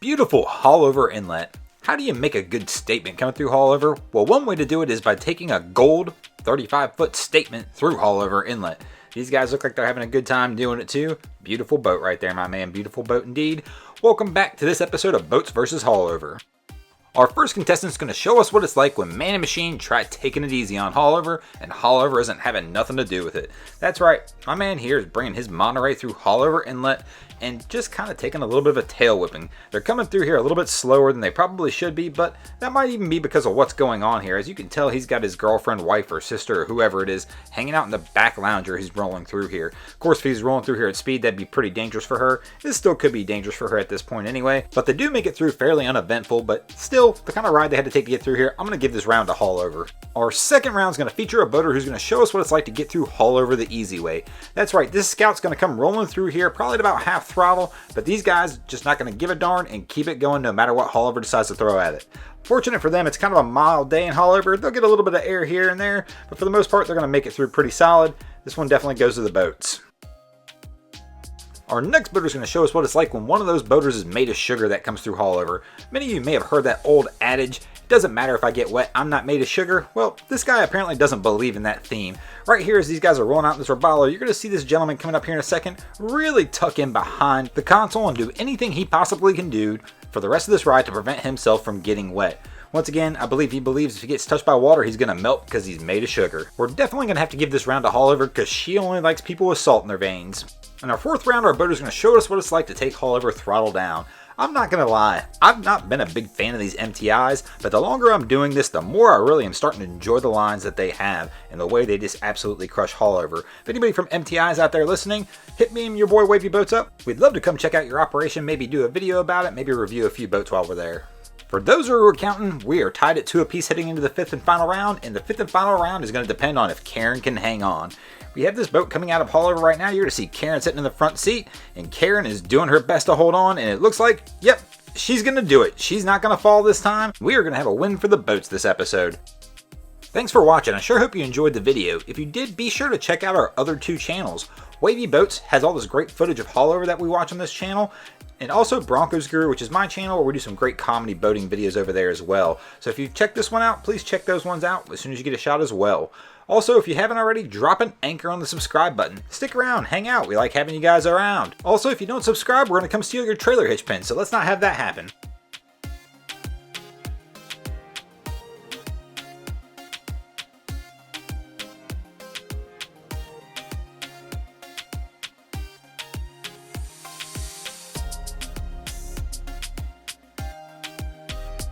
Beautiful Haulover Inlet. How do you make a good statement coming through Haulover? Well, one way to do it is by taking a gold 35-foot statement through Haulover Inlet. These guys look like they're having a good time doing it too. Beautiful boat right there, my man. Beautiful boat indeed. Welcome back to this episode of Boats vs. Haulover. Our first contestant is going to show us what it's like when man and machine try taking it easy on Haulover, and Haulover isn't having nothing to do with it. That's right, my man here is bringing his Monterey through Haulover Inlet and just kind of taking a little bit of a tail whipping. They're coming through here a little bit slower than they probably should be, but that might even be because of what's going on here. As you can tell, he's got his girlfriend, wife, or sister, or whoever it is, hanging out in the back lounger he's rolling through here. Of course, if he's rolling through here at speed, that'd be pretty dangerous for her. This still could be dangerous for her at this point anyway, but they do make it through fairly uneventful, but still, the kind of ride they had to take to get through here. I'm going to give this round to Haulover. Our second round is going to feature a boater who's going to show us what it's like to get through Haulover the easy way. That's right, this scout's going to come rolling through here, probably at about half throttle, but these guys just not going to give a darn and keep it going no matter what Haulover decides to throw at it. Fortunate for them, it's kind of a mild day in Haulover. They'll get a little bit of air here and there, but for the most part, they're going to make it through pretty solid. This one definitely goes to the boats. Our next boater is going to show us what it's like when one of those boaters is made of sugar that comes through Haulover. Many of you may have heard that old adage, it doesn't matter if I get wet, I'm not made of sugar. Well, this guy apparently doesn't believe in that theme. Right here as these guys are rolling out in this robalo, you're going to see this gentleman coming up here in a second really tuck in behind the console and do anything he possibly can do for the rest of this ride to prevent himself from getting wet. Once again, I believe he believes if he gets touched by water, he's going to melt because he's made of sugar. We're definitely going to have to give this round to Haulover because she only likes people with salt in their veins. In our fourth round, our boater is going to show us what it's like to take Haulover throttle down. I'm not going to lie, I've not been a big fan of these MTIs, but the longer I'm doing this, the more I really am starting to enjoy the lines that they have and the way they just absolutely crush Haulover. If anybody from MTIs out there listening, hit me and your boy Wavy Boats up. We'd love to come check out your operation, maybe do a video about it, maybe review a few boats while we're there. For those who are counting, we are tied at 2 apiece heading into the fifth and final round, and the fifth and final round is going to depend on if Karen can hang on. We have this boat coming out of Haulover right now. You're going to see Karen sitting in the front seat, and Karen is doing her best to hold on, and it looks like, yep, she's going to do it. She's not going to fall this time. We are going to have a win for the boats this episode. Thanks for watching. I sure hope you enjoyed the video. If you did, be sure to check out our other 2 channels. Wavy Boats has all this great footage of Haulover that we watch on this channel, and also Broncos Guru, which is my channel, where we do some great comedy boating videos over there as well. So if you check this one out, please check those ones out as soon as you get a shot as well. Also, if you haven't already, drop an anchor on the subscribe button. Stick around, hang out. We like having you guys around. Also, if you don't subscribe, we're going to come steal your trailer hitch pin, so let's not have that happen.